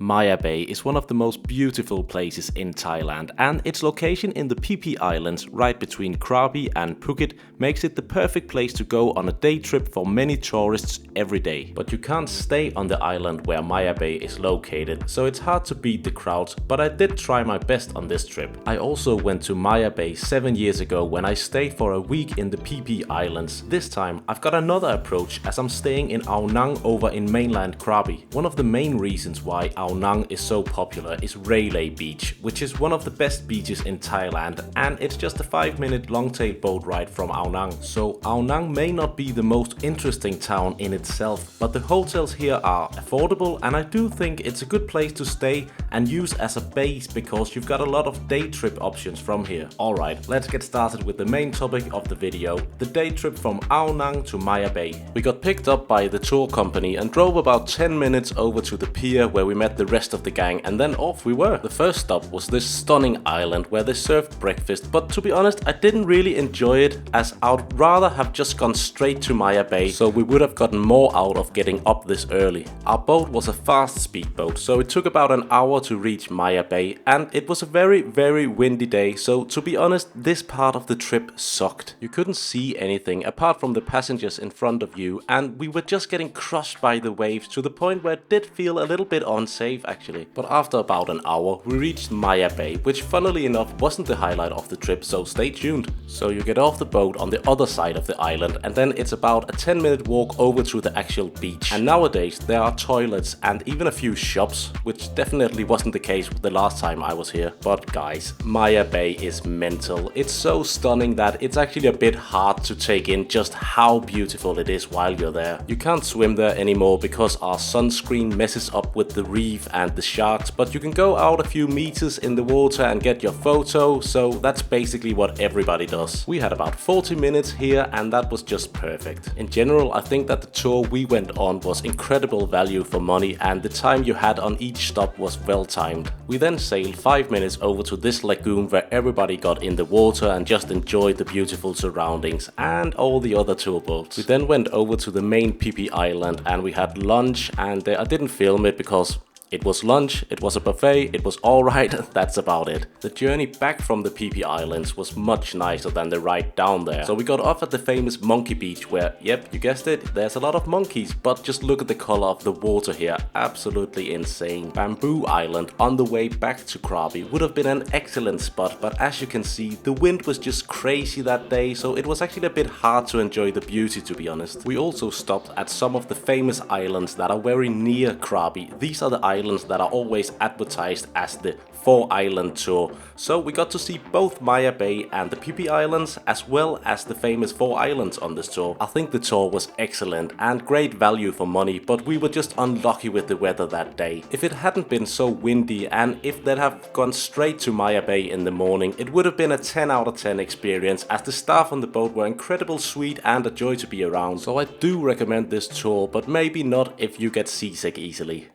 Maya Bay is one of the most beautiful places in Thailand, and its location in the Phi Phi Islands right between Krabi and Phuket makes it the perfect place to go on a day trip for many tourists every day. But you can't stay on the island where Maya Bay is located, so it's hard to beat the crowds, but I did try my best on this trip. I also went to Maya Bay 7 years ago when I stayed for a week in the Phi Phi Islands. This time I've got another approach as I'm staying in Aang over in mainland Krabi. One of the main reasons why Aang is so popular is Railay Beach, which is one of the best beaches in Thailand, and it's just a 5-minute long-tail boat ride from Aang. So Aang may not be the most interesting town in itself, but the hotels here are affordable, and I do think it's a good place to stay and use as a base because you've got a lot of day trip options from here. Alright, let's get started with the main topic of the video, the day trip from Aang to Maya Bay. We got picked up by the tour company and drove about 10 minutes over to the pier where we met the rest of the gang, and then off we were. The first stop was this stunning island where they served breakfast, but to be honest I didn't really enjoy it as I'd rather have just gone straight to Maya Bay, so we would have gotten more out of getting up this early. Our boat was a fast speedboat, so it took about an hour to reach Maya Bay, and it was a very windy day, so to be honest this part of the trip sucked. You couldn't see anything apart from the passengers in front of you, and we were just getting crushed by the waves to the point where it did feel a little bit unsafe actually. But after about an hour we reached Maya Bay, which funnily enough wasn't the highlight of the trip, so stay tuned. So you get off the boat on the other side of the island, and then it's about a 10-minute walk over to the actual beach. And nowadays there are toilets and even a few shops, which definitely wasn't the case the last time I was here. But guys, Maya Bay is mental. It's so stunning that it's actually a bit hard to take in just how beautiful it is while you're there. You can't swim there anymore because our sunscreen messes up with the reef and the sharks, but you can go out a few meters in the water and get your photo, so that's basically what everybody does. We had about 40 minutes here and that was just perfect. In general, I think that the tour we went on was incredible value for money, and the time you had on each stop was well timed. We then sailed 5 minutes over to this lagoon where everybody got in the water and just enjoyed the beautiful surroundings and all the other tour boats. We then went over to the main Phi Phi Island and we had lunch, and I didn't film it because it was lunch, it was a buffet, it was alright, that's about it. The journey back from the Phi Phi Islands was much nicer than the ride down there. So we got off at the famous monkey beach where, yep, you guessed it, there's a lot of monkeys, but just look at the color of the water here, absolutely insane. Bamboo Island on the way back to Krabi would have been an excellent spot, but as you can see, the wind was just crazy that day, so it was actually a bit hard to enjoy the beauty, to be honest. We also stopped at some of the famous islands that are very near Krabi. These are the islands that are always advertised as the 4-island tour. So we got to see both Maya Bay and the Phi Phi Islands, as well as the famous 4 islands on this tour. I think the tour was excellent and great value for money, but we were just unlucky with the weather that day. If it hadn't been so windy and if they'd have gone straight to Maya Bay in the morning, it would have been a 10 out of 10 experience, as the staff on the boat were incredible, sweet and a joy to be around. So I do recommend this tour, but maybe not if you get seasick easily.